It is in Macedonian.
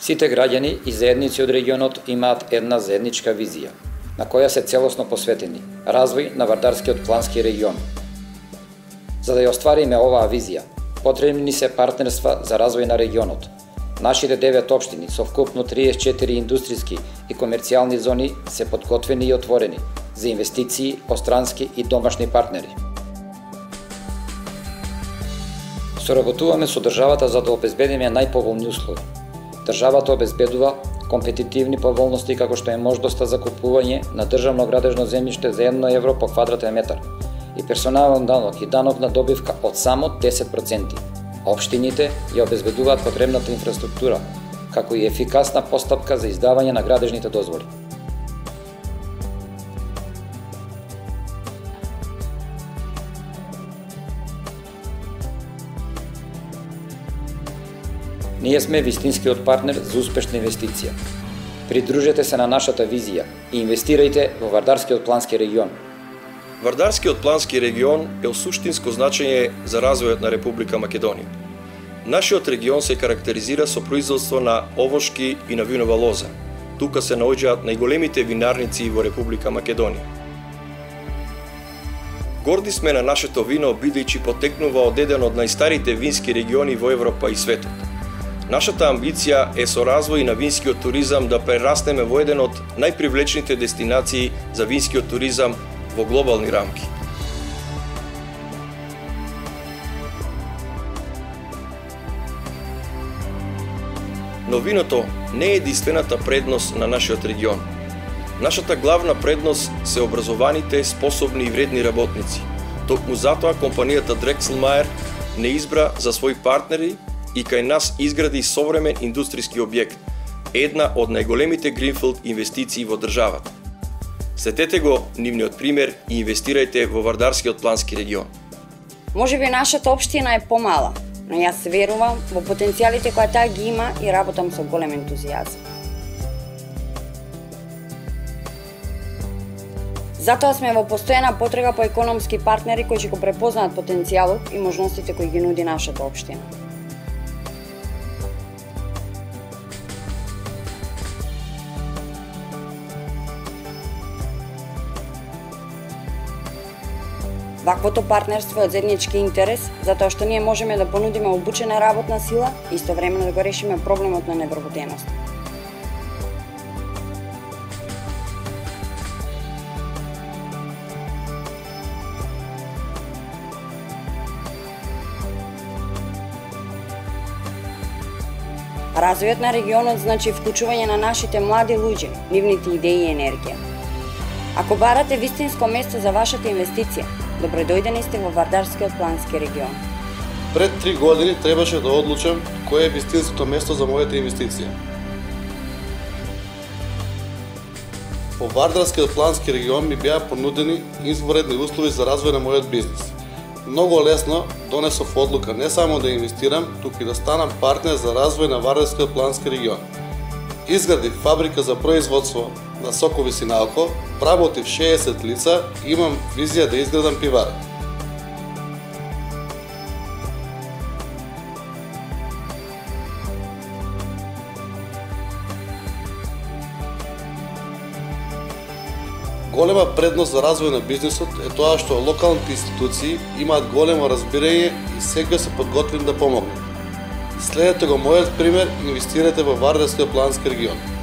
Сите граѓани и заедници од регионот имаат една заедничка визија, на која се целосно посветени – развој на Вардарскиот плански регион. За да ја оствариме оваа визија, потребни се партнерства за развој на регионот. Нашите 9 општини со вкупно 34 индустријски и комерцијални зони се подготвени и отворени за инвестиции од странски и домашни партнери. Соработуваме со државата за да обезбедиме најповолни услови. Државата обезбедува компетитивни поволности како што е можноста за купување на државно градежно земјиште за 1 евро по квадратен метар и персонален данок и данок на добивка од само 10%. Општините ја обезбедуваат потребната инфраструктура, како и ефикасна постапка за издавање на градежните дозволи. Ние сме вистинскиот партнер за успешна инвестиција. Придружете се на нашата визија и инвестирајте во Вардарскиот плански регион. Вардарскиот плански регион е од суштинско значење за развојот на Република Македонија. Нашиот регион се карактеризира со производство на овошки и на винова лоза. Тука се наоѓаат најголемите винарници во Република Македонија. Горди сме на нашето вино бидејќи потекнува од еден од најстарите вински региони во Европа и светот. Нашата амбиција е со развој на винскиот туризам да прерастеме во еден од најпривлечните дестинации за винскиот туризам во глобални рамки. Но виното не е единствената предност на нашиот регион. Нашата главна предност се образованите, способни и вредни работници. Токму затоа компанијата Дрекселмајер не избра за своји партнери и кај нас изгради современ индустријски објект, една од најголемите гринфилд инвестиции во државата. Следете го нивниот пример и инвестирајте во Вардарскиот плански регион. Можеби нашата општина е помала, но јас верувам во потенцијалите кои таа ги има и работам со голем ентузијазам. Затоа сме во постојана потрега по економски партнери кои ќе го препознаат потенцијалот и можностите кои ги нуди нашата општина. Ваквото партнерство е од заеднички интерес, затоа што ние можеме да понудиме обучена работна сила и истовремено да го решиме проблемот на невработеност. Развојот на регионот значи вклучување на нашите млади луѓе, нивните идеи и енергија. Ако барате вистинско место за вашата инвестиција, добродојдени сте во Вардарскиот плански регион. Пред 3 години требаше да одлучам кое е вистинското место за мојата инвестиција. Во Вардарскиот плански регион ми беа понудени изворедни услови за развој на мојот бизнис. Многу лесно донесов одлука не само да инвестирам, туку и да станам партнер за развој на Вардарскиот плански регион. Изградив фабрика за производство на сокови синалко, вработив 60 лица и имам визија да изградам пивара. Голема предност за развој на бизнисот е тоа што локалните институции имаат големо разбирање и сега се подготвени да помогнат. Следете го мојот пример и инвестирате во Вардарскиот плански регион.